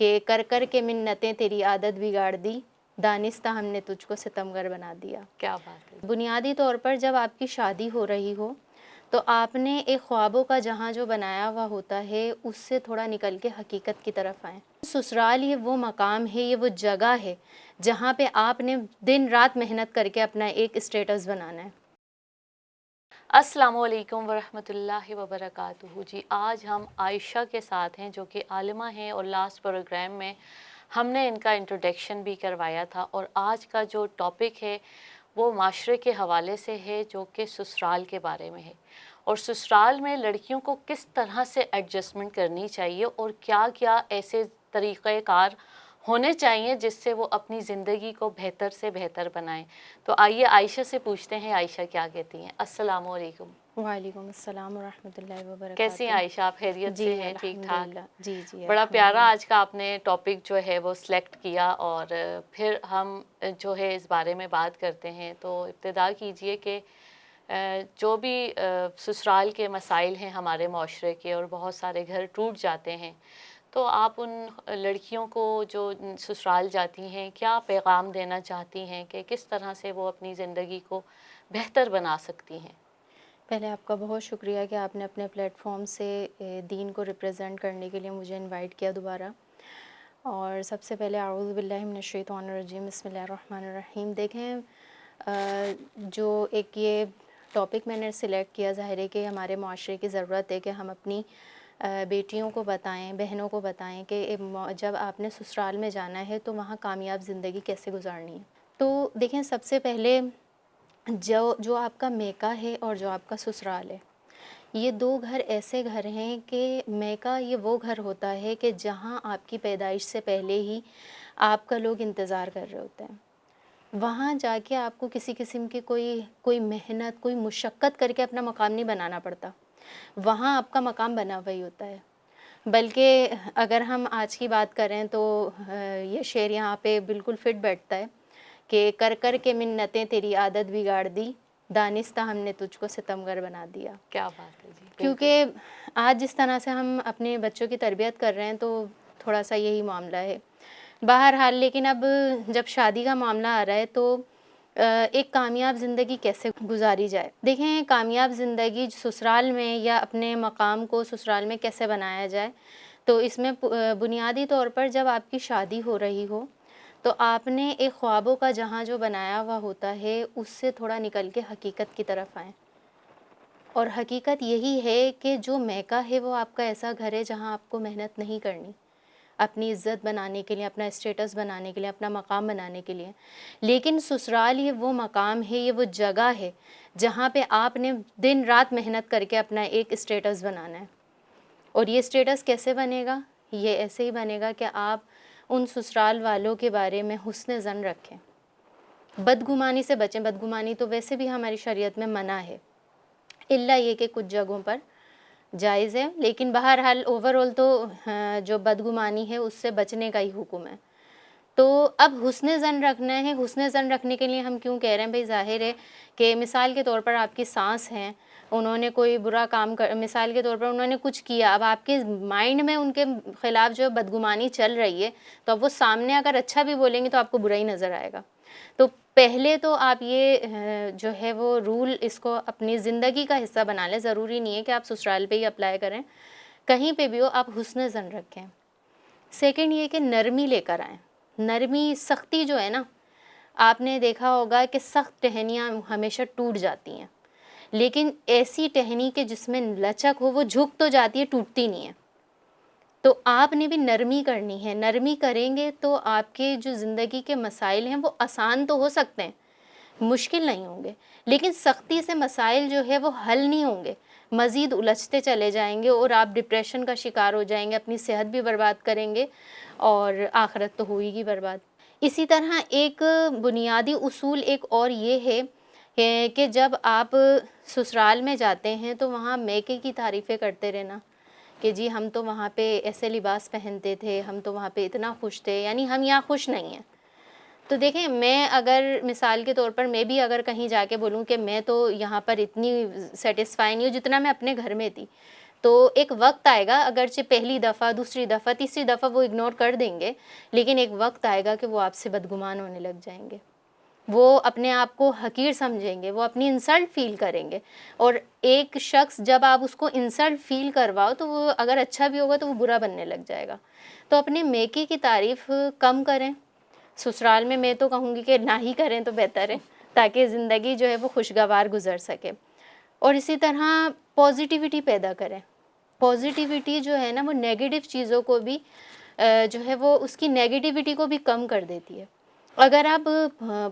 کہ کر کر کے منتیں تیری عادت بگاڑ دی، دانستہ ہم نے تجھ کو ستمگر بنا دیا۔ کیا بات ہے۔ بنیادی طور پر جب آپ کی شادی ہو رہی ہو تو آپ نے ایک خوابوں کا جہاں جو بنایا ہوا ہوتا ہے اس سے تھوڑا نکل کے حقیقت کی طرف آئیں۔ سسرال یہ وہ مقام ہے، یہ وہ جگہ ہے جہاں پہ آپ نے دن رات محنت کر کے اپنا ایک اسٹیٹس بنانا ہے۔ السلام علیکم ورحمۃ اللہ وبرکاتہ۔ جی آج ہم عائشہ کے ساتھ ہیں جو کہ عالمہ ہیں، اور لاسٹ پروگرام میں ہم نے ان کا انٹروڈکشن بھی کروایا تھا، اور آج کا جو ٹاپک ہے وہ معاشرے کے حوالے سے ہے جو کہ سسرال کے بارے میں ہے، اور سسرال میں لڑکیوں کو کس طرح سے ایڈجسٹمنٹ کرنی چاہیے اور کیا کیا ایسے طریقہ کار ہونے چاہیے جس سے وہ اپنی زندگی کو بہتر سے بہتر بنائیں۔ تو آئیے عائشہ سے پوچھتے ہیں عائشہ کیا کہتی ہیں۔ السلام علیکم۔ وعلیکم السلام ورحمۃ اللہ وبرکاتہ۔ کیسی ہیں عائشہ، آپ خیریت جی سے ہیں؟ ٹھیک ٹھاک؟ الحمدللہ، جی جی بڑا الحمدللہ۔ پیارا آج کا آپ نے ٹاپک جو ہے وہ سلیکٹ کیا، اور پھر ہم جو ہے اس بارے میں بات کرتے ہیں۔ تو ابتدا کیجئے کہ جو بھی سسرال کے مسائل ہیں ہمارے معاشرے کے، اور بہت سارے گھر ٹوٹ جاتے ہیں، تو آپ ان لڑکیوں کو جو سسرال جاتی ہیں کیا پیغام دینا چاہتی ہیں کہ کس طرح سے وہ اپنی زندگی کو بہتر بنا سکتی ہیں؟ پہلے آپ کا بہت شکریہ کہ آپ نے اپنے پلیٹ فارم سے دین کو ریپرزینٹ کرنے کے لیے مجھے انوائٹ کیا دوبارہ۔ اور سب سے پہلے اعوذ باللہ من الشیطان الرجیم، بسم اللہ الرحمن الرحیم۔ دیکھیں جو ایک یہ ٹاپک میں نے سلیکٹ کیا، ظاہر ہے کہ ہمارے معاشرے کی ضرورت ہے کہ ہم اپنی بیٹیوں کو بتائیں، بہنوں کو بتائیں کہ جب آپ نے سسرال میں جانا ہے تو وہاں کامیاب زندگی کیسے گزارنی ہے۔ تو دیکھیں سب سے پہلے جو آپ کا میکہ ہے اور جو آپ کا سسرال ہے، یہ دو گھر ایسے گھر ہیں کہ میکہ یہ وہ گھر ہوتا ہے کہ جہاں آپ کی پیدائش سے پہلے ہی آپ کا لوگ انتظار کر رہے ہوتے ہیں۔ وہاں جا کے آپ کو کسی قسم کی کوئی محنت، کوئی مشقت کر کے اپنا مقام نہیں بنانا پڑتا، وہاں آپ کا مقام بنا ہوا ہی ہوتا ہے۔ بلکہ اگر ہم آج کی بات کریں تو یہ شعر یہاں پہ بالکل فٹ بیٹھتا ہے کہ کر کر کے منتیں تیری عادت بگاڑ دی، دانستہ ہم نے تجھ کو ستمگر بنا دیا۔ کیا بات ہے جی، بالکل۔ کیونکہ آج جس طرح سے ہم اپنے بچوں کی تربیت کر رہے ہیں تو تھوڑا سا یہی معاملہ ہے بہرحال۔ لیکن اب جب شادی کا معاملہ آ رہا ہے تو ایک کامیاب زندگی کیسے گزاری جائے۔ دیکھیں کامیاب زندگی سسرال میں یا اپنے مقام کو سسرال میں کیسے بنایا جائے، تو اس میں بنیادی طور پر جب آپ کی شادی ہو رہی ہو تو آپ نے ایک خوابوں کا جہاں جو بنایا ہوا ہوتا ہے اس سے تھوڑا نکل کے حقیقت کی طرف آئیں۔ اور حقیقت یہی ہے کہ جو میکہ ہے وہ آپ کا ایسا گھر ہے جہاں آپ کو محنت نہیں کرنی اپنی عزت بنانے کے لیے، اپنا اسٹیٹس بنانے کے لیے، اپنا مقام بنانے کے لیے۔ لیکن سسرال یہ وہ مقام ہے، یہ وہ جگہ ہے جہاں پہ آپ نے دن رات محنت کر کے اپنا ایک اسٹیٹس بنانا ہے۔ اور یہ اسٹیٹس کیسے بنے گا؟ یہ ایسے ہی بنے گا کہ آپ ان سسرال والوں کے بارے میں حسن ظن رکھیں، بدگمانی سے بچیں۔ بدگمانی تو ویسے بھی ہماری شریعت میں منع ہے، الا یہ کہ کچھ جگہوں پر جائز ہے، لیکن بہرحال اوورآل تو جو بدگمانی ہے اس سے بچنے کا ہی حکم ہے۔ تو اب حسن ظن رکھنا ہے۔ حسن ظن رکھنے کے لیے ہم کیوں کہہ رہے ہیں؟ بھئی ظاہر ہے کہ مثال کے طور پر آپ کی ساس ہیں، انہوں نے کوئی برا کام مثال کے طور پر انہوں نے کچھ کیا، اب آپ کے مائنڈ میں ان کے خلاف جو بدگمانی چل رہی ہے، تو اب وہ سامنے اگر اچھا بھی بولیں گے تو آپ کو برا ہی نظر آئے گا۔ تو پہلے تو آپ یہ جو ہے وہ رول اس کو اپنی زندگی کا حصہ بنا لیں۔ ضروری نہیں ہے کہ آپ سسرال پہ ہی اپلائی کریں، کہیں پہ بھی ہو آپ حسن ظن رکھیں۔ سیکنڈ یہ کہ نرمی لے کر آئیں۔ نرمی، سختی جو ہے نا، آپ نے دیکھا ہوگا کہ سخت ٹہنیاں ہمیشہ ٹوٹ جاتی ہیں، لیکن ایسی ٹہنی کہ جس میں لچک ہو وہ جھک تو جاتی ہے، ٹوٹتی نہیں ہے۔ تو آپ نے بھی نرمی کرنی ہے۔ نرمی کریں گے تو آپ کے جو زندگی کے مسائل ہیں وہ آسان تو ہو سکتے ہیں، مشکل نہیں ہوں گے، لیکن سختی سے مسائل جو ہے وہ حل نہیں ہوں گے، مزید الجھتے چلے جائیں گے اور آپ ڈپریشن کا شکار ہو جائیں گے، اپنی صحت بھی برباد کریں گے اور آخرت تو ہوئی گی برباد۔ اسی طرح ایک بنیادی اصول ایک اور یہ ہے کہ جب آپ سسرال میں جاتے ہیں تو وہاں میکے کی تعریفیں کرتے رہنا کہ جی ہم تو وہاں پہ ایسے لباس پہنتے تھے، ہم تو وہاں پہ اتنا خوش تھے، یعنی ہم یہاں خوش نہیں ہیں۔ تو دیکھیں میں اگر مثال کے طور پر میں بھی اگر کہیں جا کے بولوں کہ میں تو یہاں پر اتنی سیٹسفائی نہیں ہوں جتنا میں اپنے گھر میں تھی، تو ایک وقت آئے گا، اگرچہ پہلی دفعہ، دوسری دفعہ، تیسری دفعہ وہ اگنور کر دیں گے، لیکن ایک وقت آئے گا کہ وہ آپ سے بدگمان ہونے لگ جائیں گے، وہ اپنے آپ کو حقیر سمجھیں گے، وہ اپنی انسلٹ فیل کریں گے. اور ایک شخص جب آپ اس کو انسلٹ فیل کرواؤ تو وہ اگر اچھا بھی ہوگا تو وہ برا بننے لگ جائے گا. تو اپنے میکے کی تعریف کم کریں. سسرال میں تو کہوں گی کہ نہ ہی کریں تو بہتر ہے، تاکہ زندگی جو ہے وہ خوشگوار گزر سکے. اور اسی طرح پازیٹیوٹی پیدا کریں. پازیٹیوٹی جو ہے نا وہ نیگیٹو چیزوں کو بھی جو ہے وہ اس کی نیگیٹیوٹی کو بھی کم کر دیتی ہے. اگر آپ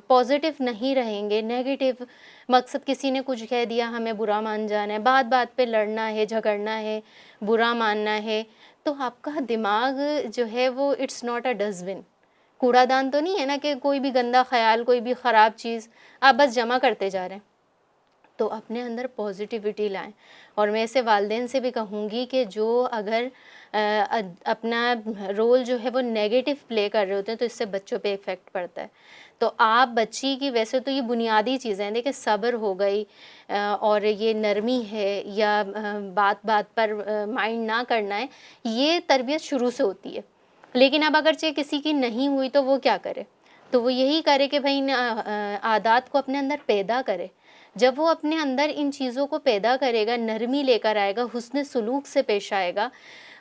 پازیٹیو نہیں رہیں گے، نیگیٹو مقصد کسی نے کچھ کہہ دیا ہمیں برا مان جانا ہے، بات بات پہ لڑنا ہے، جھگڑنا ہے، برا ماننا ہے، تو آپ کا دماغ جو ہے وہ it's not a dustbin. کوڑا دان تو نہیں ہے نا کہ کوئی بھی گندا خیال، کوئی بھی خراب چیز آپ بس جمع کرتے جا رہے ہیں. تو اپنے اندر پازیٹیوٹی لائیں. اور میں اسے والدین سے بھی کہوں گی کہ جو اگر اپنا رول جو ہے وہ نیگیٹو پلے کر رہے ہوتے ہیں تو اس سے بچوں پہ ایفیکٹ پڑتا ہے. تو آپ بچی کی، ویسے تو یہ بنیادی چیزیں ہیں، دیکھیں صبر ہو گئی اور یہ نرمی ہے، یا بات بات پر مائنڈ نہ کرنا ہے، یہ تربیت شروع سے ہوتی ہے. لیکن اب اگرچہ کسی کی نہیں ہوئی تو وہ کیا کرے؟ تو وہ یہی کرے کہ بھائی عادات کو اپنے اندر پیدا کرے. جب وہ اپنے اندر ان چیزوں کو پیدا کرے گا، نرمی لے کر آئے گا، حسن سلوک سے پیش آئے گا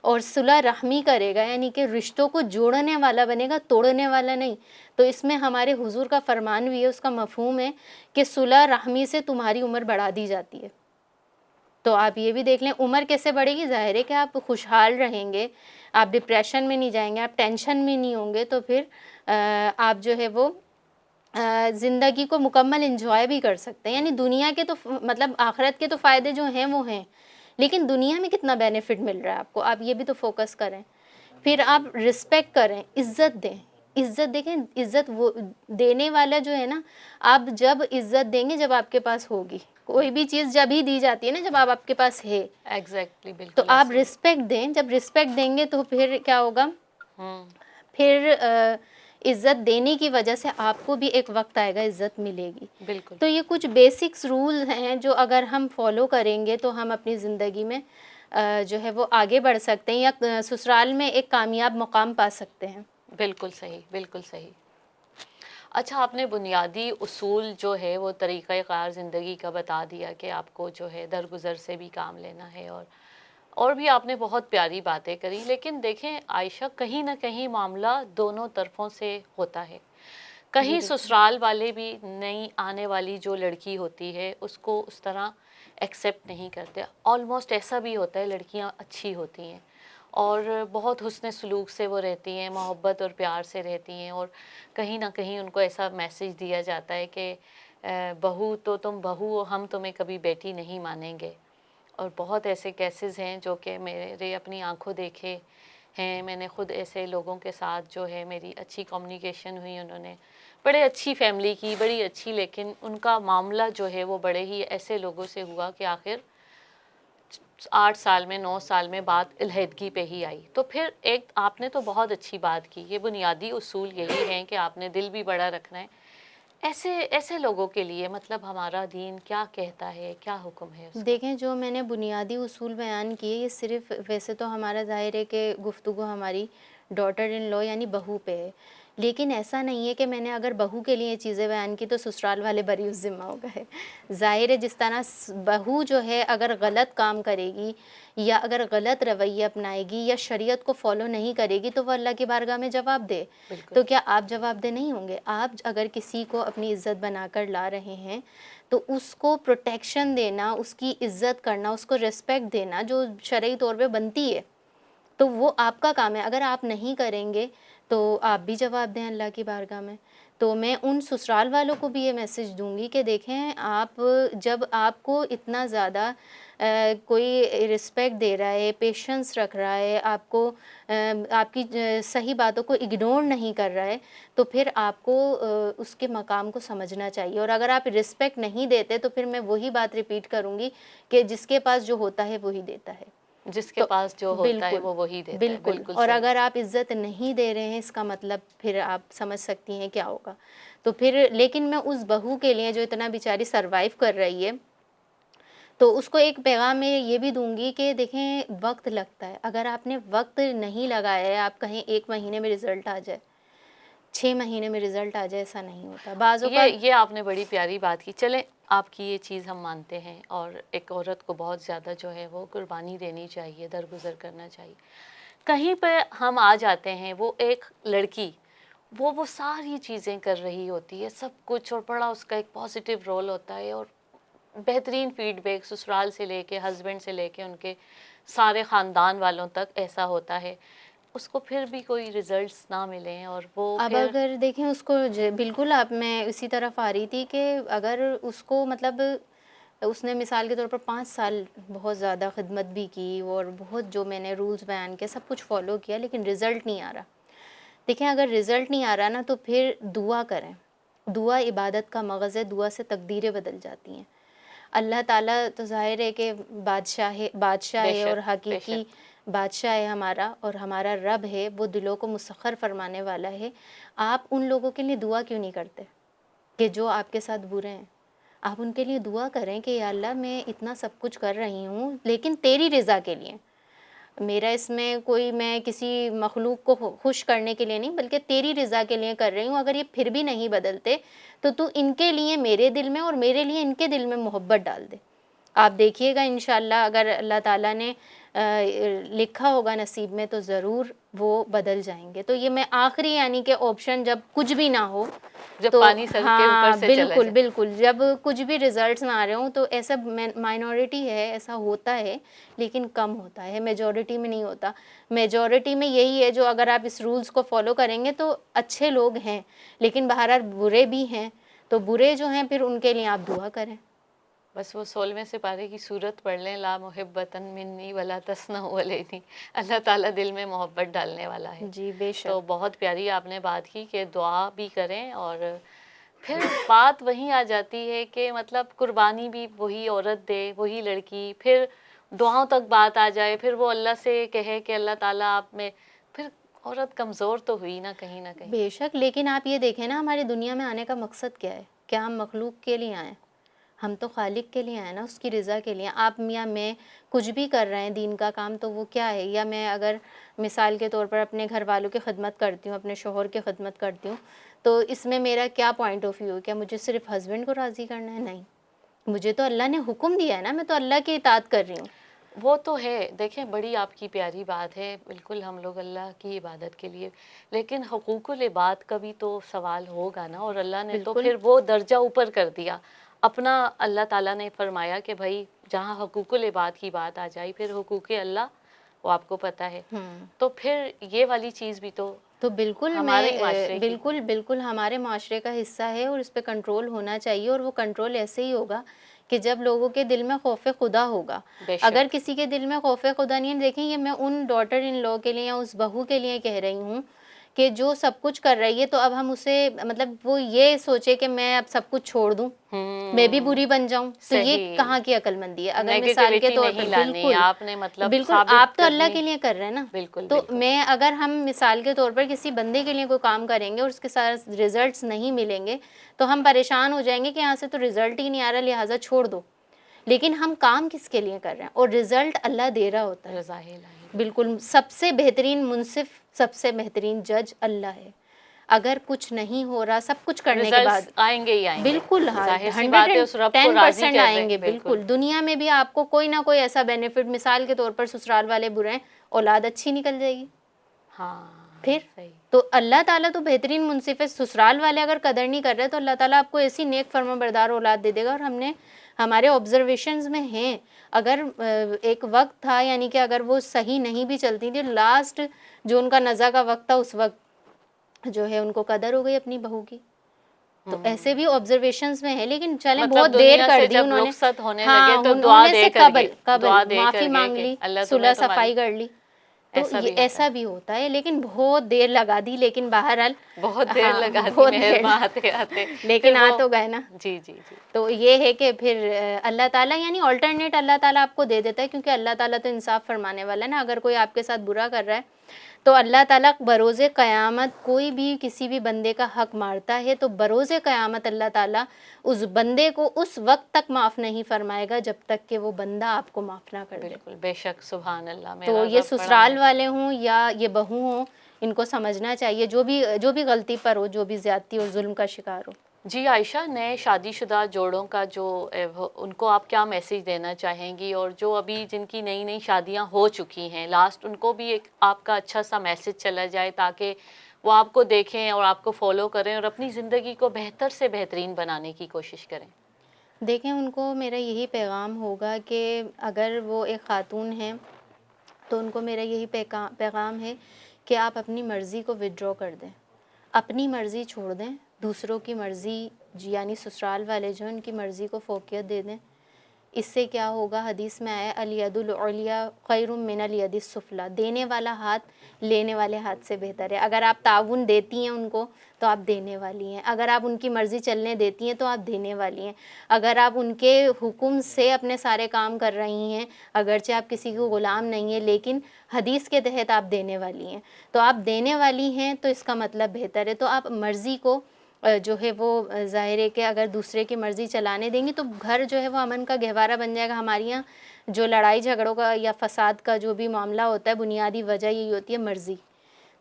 اور صلح رحمی کرے گا، یعنی کہ رشتوں کو جوڑنے والا بنے گا، توڑنے والا نہیں. تو اس میں ہمارے حضور کا فرمان بھی ہے، اس کا مفہوم ہے کہ صلح رحمی سے تمہاری عمر بڑھا دی جاتی ہے. تو آپ یہ بھی دیکھ لیں عمر کیسے بڑھے گی. ظاہر ہے کہ آپ خوشحال رہیں گے، آپ ڈپریشن میں نہیں جائیں گے، آپ ٹینشن میں نہیں ہوں گے، تو پھر آپ جو ہے وہ زندگی کو مکمل انجوائے بھی کر سکتے ہیں. یعنی دنیا کے تو مطلب آخرت کے تو فائدے جو ہیں وہ ہیں، لیکن دنیا میں کتنا بینیفٹ مل رہا ہے آپ کو، آپ یہ بھی تو فوکس کریں. پھر آپ رسپیکٹ کریں، عزت دیں. عزت دیکھیں، عزت وہ دینے والا جو ہے نا، آپ جب عزت دیں گے جب آپ کے پاس ہوگی. کوئی بھی چیز جب ہی دی جاتی ہے نا جب آپ کے پاس ہے. ایگزیکٹلی، تو بالکل آپ ایسے ہی. رسپیکٹ دیں. جب رسپیکٹ دیں گے تو پھر کیا ہوگا؟ ہوں. پھر عزت دینے کی وجہ سے آپ کو بھی ایک وقت آئے گا عزت ملے گی. بالکل. تو یہ کچھ بیسکس رول ہیں جو اگر ہم فالو کریں گے تو ہم اپنی زندگی میں جو ہے وہ آگے بڑھ سکتے ہیں، یا سسرال میں ایک کامیاب مقام پا سکتے ہیں. بالکل صحیح، بالکل صحیح. اچھا، آپ نے بنیادی اصول جو ہے وہ طریقہ کار زندگی کا بتا دیا کہ آپ کو جو ہے درگزر سے بھی کام لینا ہے، اور بھی آپ نے بہت پیاری باتیں کری. لیکن دیکھیں عائشہ، کہیں نہ کہیں معاملہ دونوں طرفوں سے ہوتا ہے. کہیں سسرال والے بھی نئی آنے والی جو لڑکی ہوتی ہے اس کو اس طرح ایکسیپٹ نہیں کرتے. آلموسٹ ایسا بھی ہوتا ہے، لڑکیاں اچھی ہوتی ہیں اور بہت حسن سلوک سے وہ رہتی ہیں، محبت اور پیار سے رہتی ہیں، اور کہیں نہ کہیں ان کو ایسا میسج دیا جاتا ہے کہ بہو تو تم بہو ہو، ہم تمہیں کبھی بیٹی نہیں مانیں گے. اور بہت ایسے کیسز ہیں جو کہ میرے اپنی آنکھوں دیکھے ہیں. میں نے خود ایسے لوگوں کے ساتھ جو ہے میری اچھی کمیونیکیشن ہوئی، انہوں نے بڑے اچھی فیملی کی، بڑی اچھی، لیکن ان کا معاملہ جو ہے وہ بڑے ہی ایسے لوگوں سے ہوا کہ آخر 8 سال میں 9 سال میں بات علیحدگی پہ ہی آئی. تو پھر ایک آپ نے تو بہت اچھی بات کی. یہ بنیادی اصول یہی ہیں کہ آپ نے دل بھی بڑا رکھنا ہے. ایسے لوگوں کے لیے مطلب ہمارا دین کیا کہتا ہے، کیا حکم ہے اس کا؟ دیکھیں جو میں نے بنیادی اصول بیان کیے یہ صرف، ویسے تو ہمارا ظاہر ہے کہ گفتگو ہماری ڈاٹر ان لا یعنی بہو پہ ہے، لیکن ایسا نہیں ہے کہ میں نے اگر بہو کے لیے چیزیں بیان کی تو سسرال والے بری ذمہ ہو گئے. ظاہر ہے جس طرح بہو جو ہے اگر غلط کام کرے گی یا اگر غلط رویہ اپنائے گی یا شریعت کو فالو نہیں کرے گی تو وہ اللہ کی بارگاہ میں جواب دے. بالکل. تو کیا آپ جواب دہ نہیں ہوں گے؟ آپ اگر کسی کو اپنی عزت بنا کر لا رہے ہیں تو اس کو پروٹیکشن دینا، اس کی عزت کرنا، اس کو ریسپیکٹ دینا جو شرعی طور پہ بنتی ہے، تو وہ آپ کا کام ہے. اگر آپ نہیں کریں گے تو آپ بھی جواب دیں اللہ کی بارگاہ میں. تو میں ان سسرال والوں کو بھی یہ میسج دوں گی کہ دیکھیں آپ جب آپ کو اتنا زیادہ کوئی رسپیکٹ دے رہا ہے، پیشنس رکھ رہا ہے، آپ کو آپ کی صحیح باتوں کو اگنور نہیں کر رہا ہے، تو پھر آپ کو اس کے مقام کو سمجھنا چاہیے. اور اگر آپ رسپیکٹ نہیں دیتے تو پھر میں وہی بات ریپیٹ کروں گی کہ جس کے پاس جو ہوتا ہے وہی دیتا ہے. جس کے تو پاس جو ہوتا ہے بالکل وہ وہی دیتا ہے. بالکل. بالکل اور صحیح. اگر آپ عزت نہیں دے رہے ہیں اس کا مطلب پھر آپ سمجھ سکتی ہیں کیا ہوگا. تو پھر لیکن میں اس بہو کے لیے جو اتنا بیچاری سروائیو کر رہی ہے تو اس کو ایک پیغام میں یہ بھی دوں گی کہ دیکھیں وقت لگتا ہے، اگر آپ نے وقت نہیں لگایا ہے، آپ کہیں 1 مہینے میں رزلٹ آ جائے، 6 مہینے میں رزلٹ آ جائے، ایسا نہیں ہوتا بعض اوقات۔ یہ آپ نے بڑی پیاری بات کی. چلیں آپ کی یہ چیز ہم مانتے ہیں، اور ایک عورت کو بہت زیادہ جو ہے وہ قربانی دینی چاہیے، درگزر کرنا چاہیے. کہیں پہ ہم آ جاتے ہیں، وہ ایک لڑکی وہ ساری چیزیں کر رہی ہوتی ہے، سب کچھ، اور بڑا اس کا ایک پازیٹیو رول ہوتا ہے، اور بہترین فیڈ بیک سسرال سے لے کے، ہسبینڈ سے لے کے، ان کے سارے خاندان والوں تک ایسا ہوتا ہے. اس کو پھر بھی کوئی ریزلٹس نہ ملیں، اور وہ اب پھر اگر دیکھیں اس کو بالکل، اب میں اسی طرف آ رہی تھی کہ اگر اس کو مطلب اس نے مثال کے طور پر 5 سال بہت زیادہ خدمت بھی کی، اور بہت جو میں نے رولز بیان کیا سب کچھ فالو کیا، لیکن رزلٹ نہیں آ رہا. دیکھیں اگر رزلٹ نہیں آ رہا نا، تو پھر دعا کریں. دعا عبادت کا مغز ہے، دعا سے تقدیریں بدل جاتی ہیں. اللہ تعالیٰ تو ظاہر ہے کہ بادشاہ بے ہے، اور شک بے حقیقی شک بادشاہ ہے ہمارا، اور ہمارا رب ہے، وہ دلوں کو مسخر فرمانے والا ہے. آپ ان لوگوں کے لیے دعا کیوں نہیں کرتے کہ جو آپ کے ساتھ برے ہیں؟ آپ ان کے لیے دعا کریں کہ یا اللہ میں اتنا سب کچھ کر رہی ہوں لیکن تیری رضا کے لیے، میرا اس میں کوئی، میں کسی مخلوق کو خوش کرنے کے لیے نہیں بلکہ تیری رضا کے لیے کر رہی ہوں. اگر یہ پھر بھی نہیں بدلتے تو ان کے لیے میرے دل میں، اور میرے لیے ان کے دل میں محبت ڈال دے. آپ دیکھیے گا انشاءاللہ اگر اللہ تعالیٰ نے لکھا ہوگا نصیب میں تو ضرور وہ بدل جائیں گے. تو یہ میں آخری یعنی کہ آپشن جب کچھ بھی نہ ہو جب تو، پانی سر کے اوپر ہاں سے چلا بالکل جائے. بالکل، جب کچھ بھی ریزلٹس نہ آ رہے ہوں تو ایسا مائنورٹی ہے، ایسا ہوتا ہے لیکن کم ہوتا ہے، میجورٹی میں نہیں ہوتا. میجورٹی میں یہی ہے جو اگر آپ اس رولز کو فالو کریں گے تو اچھے لوگ ہیں، لیکن بہرحال برے بھی ہیں. تو برے جو ہیں پھر ان کے لیے آپ دعا کریں. بس وہ 16ویں سپارے کی صورت پڑھ لیں، لا محبتاً منی ولا تسنع علیہ. اللہ تعالیٰ دل میں محبت ڈالنے والا ہے. جی بے تو شک. بہت پیاری آپ نے بات کی کہ دعا بھی کریں، اور پھر بات وہیں آ جاتی ہے کہ مطلب قربانی بھی وہی عورت دے، وہی لڑکی، پھر دعاؤں تک بات آ جائے، پھر وہ اللہ سے کہے کہ اللہ تعالیٰ آپ میں، پھر عورت کمزور تو ہوئی نا کہیں نہ کہیں. بے شک، لیکن آپ یہ دیکھیں نا ہماری دنیا میں آنے کا مقصد کیا ہے؟ کیا ہم مخلوق کے لیے آئیں؟ ہم تو خالق کے لیے آئے نا، اس کی رضا کے لیے. آپ یا میں کچھ بھی کر رہے ہیں دین کا کام تو وہ کیا ہے؟ یا میں اگر مثال کے طور پر اپنے گھر والوں کی خدمت کرتی ہوں، اپنے شوہر کی خدمت کرتی ہوں، تو اس میں میرا کیا پوائنٹ آف ویو ہے؟ کیا مجھے صرف ہسبینڈ کو راضی کرنا ہے؟ نہیں، مجھے تو اللہ نے حکم دیا ہے نا، میں تو اللہ کی اطاعت کر رہی ہوں. وہ تو ہے. دیکھیں بڑی آپ کی پیاری بات ہے، بالکل ہم لوگ اللہ کی عبادت کے لیے، لیکن حقوق العباد کا بھی تو سوال ہوگا نا. اور اللہ نے تو بالکل پھر وہ درجہ اوپر کر دیا اپنا. اللہ تعالیٰ نے فرمایا کہ بھائی جہاں حقوق العباد کی بات آ جائے، پھر حقوق اللہ وہ آپ کو پتہ ہے. تو پھر یہ والی چیز بھی تو بالکل ہمارے ہی میں معاشرے کی. بالکل بالکل ہمارے معاشرے کا حصہ ہے، اور اس پہ کنٹرول ہونا چاہیے. اور وہ کنٹرول ایسے ہی ہوگا کہ جب لوگوں کے دل میں خوف خدا ہوگا. بے اگر شک کسی کے دل میں خوف خدا نہیں ہے، دیکھیں یہ میں ان ڈاٹر ان لو کے لیے یا اس بہو کے لیے کہہ رہی ہوں کہ جو سب کچھ کر رہی ہے، تو اب ہم اسے مطلب وہ یہ سوچے کہ میں اب سب کچھ چھوڑ دوں، میں بھی بری بن جاؤں، تو یہ صحیح. کہاں کی عقل مندی ہے؟ اگر مثال کے نیگیٹیوٹی طور پر، نہیں لانی، بالکل آپ نے مطلب بالکل، ثابت آپ تو اللہ کرنی. کے لیے کر رہے ہیں نا. بالکل تو بالکل. میں اگر ہم مثال کے طور پر کسی بندے کے لیے کوئی کام کریں گے اور اس کے ساتھ ریزلٹس نہیں ملیں گے تو ہم پریشان ہو جائیں گے کہ یہاں سے تو ریزلٹ ہی نہیں آ رہا، لہٰذا چھوڑ دو. لیکن ہم کام کس کے لیے کر رہے ہیں؟ اور ریزلٹ اللہ دے رہا ہوتا ہے. رضا الہی. بالکل، سب سے بہترین منصف، سب سے بہترین جج اللہ ہے. اگر کچھ نہیں ہو رہا سب کچھ کرنے کے بعد، ریزلٹس آئیں گے ہی آئیں گے. بالکل ہاں، ظاہر سی بات ہے اس رب کو راضی 110% کر رہے. آئیں گے. بالکل، دنیا میں بھی آپ کو کوئی نہ کوئی ایسا بینیفٹ، مثال کے طور پر سسرال والے برے ہیں، اولاد اچھی نکل جائے گی. ہاں پھر صحیح. تو اللہ تعالیٰ تو بہترین منصف ہے. سسرال والے اگر قدر نہیں کر رہے تو اللہ تعالیٰ آپ کو ایسی نیک فرما بردار اولاد دے دے گا. اور ہم نے ہمارے آبزرویشنز میں ہیں، اگر ایک وقت تھا یعنی کہ اگر وہ صحیح نہیں بھی چلتی تھی، لاسٹ جو ان کا نزا کا وقت تھا اس وقت جو ہے ان کو قدر ہو گئی اپنی بہو کی. تو ایسے بھی آبزرویشنز میں ہے، لیکن چلیں مطلب بہت دیر دنیا کر سے دی جب انہوں نے. رخصت ہونے لگے ہاں، تو دعا ہونے دے سے کر گئے، قبل دعا دے معافی کر گئے مانگ کہ لی، اللہ تمہیں صلح تمہاری. صفائی کر لی. تو ایسا یہ بھی ہوتا ایسا ہے. بھی ہوتا ہے، لیکن بہت دیر لگا دی، لیکن بہرحال بہت دیر ہاں لگا دی بہت دیر مہرباں آتے آتے. پھر لیکن آ وہ تو گئے نا. جی جی جی. تو یہ ہے کہ پھر اللہ تعالیٰ یعنی آلٹرنیٹ اللہ تعالیٰ آپ کو دے دیتا ہے، کیونکہ اللہ تعالیٰ تو انصاف فرمانے والا ہے نا. اگر کوئی آپ کے ساتھ برا کر رہا ہے تو اللہ تعالیٰ بروز قیامت کوئی بھی کسی بھی بندے کا حق مارتا ہے تو بروز قیامت اللہ تعالیٰ اس بندے کو اس وقت تک معاف نہیں فرمائے گا جب تک کہ وہ بندہ آپ کو معاف نہ کر دے. بالکل بے شک سبحان اللہ. تو میرا یہ رب بڑا سسرال والے ہوں یا یہ بہو ہوں، ان کو سمجھنا چاہیے جو بھی غلطی پر ہو، جو بھی زیادتی اور ظلم کا شکار ہو. جی عائشہ، نئے شادی شدہ جوڑوں کا جو ان کو آپ کیا میسیج دینا چاہیں گی، اور جو ابھی جن کی نئی نئی شادیاں ہو چکی ہیں لاسٹ، ان کو بھی ایک آپ کا اچھا سا میسیج چلا جائے تاکہ وہ آپ کو دیکھیں اور آپ کو فالو کریں اور اپنی زندگی کو بہتر سے بہترین بنانے کی کوشش کریں؟ دیکھیں، ان کو میرا یہی پیغام ہوگا کہ اگر وہ ایک خاتون ہیں تو ان کو میرا یہی پیغام ہے کہ آپ اپنی مرضی کو ودڈرا کر دیں، اپنی مرضی چھوڑ دیں، دوسروں کی مرضی یعنی سسرال والے جو ہیں ان کی مرضی کو فوقیت دے دیں. اس سے کیا ہوگا، حدیث میں آیا الید العلیٰ خیر من الید السفلیٰ، دینے والا ہاتھ لینے والے ہاتھ سے بہتر ہے. اگر آپ تعاون دیتی ہیں ان کو تو آپ دینے والی ہیں، اگر آپ ان کی مرضی چلنے دیتی ہیں تو آپ دینے والی ہیں، اگر آپ ان کے حکم سے اپنے سارے کام کر رہی ہیں، اگرچہ آپ کسی کی غلام نہیں ہیں لیکن حدیث کے تحت آپ دینے والی ہیں، تو آپ دینے والی ہیں تو اس کا مطلب بہتر ہے. تو آپ مرضی کو جو ہے وہ ظاہر ہے کہ اگر دوسرے کی مرضی چلانے دیں گی تو گھر جو ہے وہ امن کا گہوارہ بن جائے گا. ہمارے یہاں جو لڑائی جھگڑوں کا یا فساد کا جو بھی معاملہ ہوتا ہے، بنیادی وجہ یہی ہوتی ہے مرضی.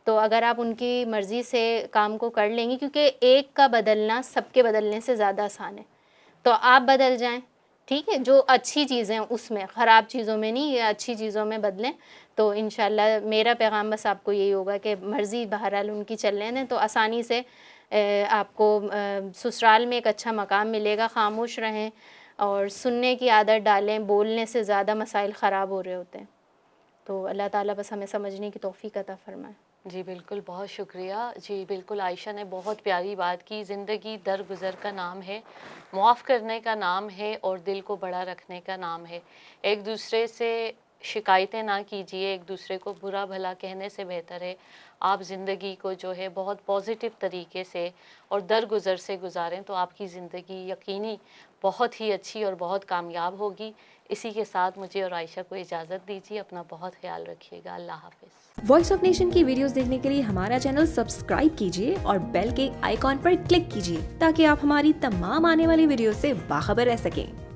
تو اگر آپ ان کی مرضی سے کام کو کر لیں گی، کیونکہ ایک کا بدلنا سب کے بدلنے سے زیادہ آسان ہے، تو آپ بدل جائیں، ٹھیک ہے، جو اچھی چیزیں اس میں، خراب چیزوں میں نہیں، یہ اچھی چیزوں میں بدلیں. تو انشاءاللہ میرا پیغام بس آپ کو یہی ہوگا کہ مرضی بہرحال ان کی چلنے دیں تو آسانی سے آپ کو سسرال میں ایک اچھا مقام ملے گا. خاموش رہیں اور سننے کی عادت ڈالیں، بولنے سے زیادہ مسائل خراب ہو رہے ہوتے ہیں. تو اللہ تعالیٰ بس ہمیں سمجھنے کی توفیق عطا فرمائے. جی بالکل، بہت شکریہ. جی بالکل، عائشہ نے بہت پیاری بات کی. زندگی درگزر کا نام ہے، معاف کرنے کا نام ہے اور دل کو بڑا رکھنے کا نام ہے. ایک دوسرے سے شکایتیں نہ کیجیے، ایک دوسرے کو برا بھلا کہنے سے بہتر ہے آپ زندگی کو جو ہے بہت پازیٹیو طریقے سے اور درگزر سے گزاریں تو آپ کی زندگی یقینی بہت ہی اچھی اور بہت کامیاب ہوگی. اسی کے ساتھ مجھے اور عائشہ کو اجازت دیجیے. اپنا بہت خیال رکھیے گا. اللہ حافظ. وائس آف نیشن کی ویڈیوز دیکھنے کے لیے ہمارا چینل سبسکرائب کیجیے اور بیل کے آئیکن پر کلک کیجیے تاکہ آپ ہماری تمام آنے والی ویڈیوز سے باخبر رہ سکیں.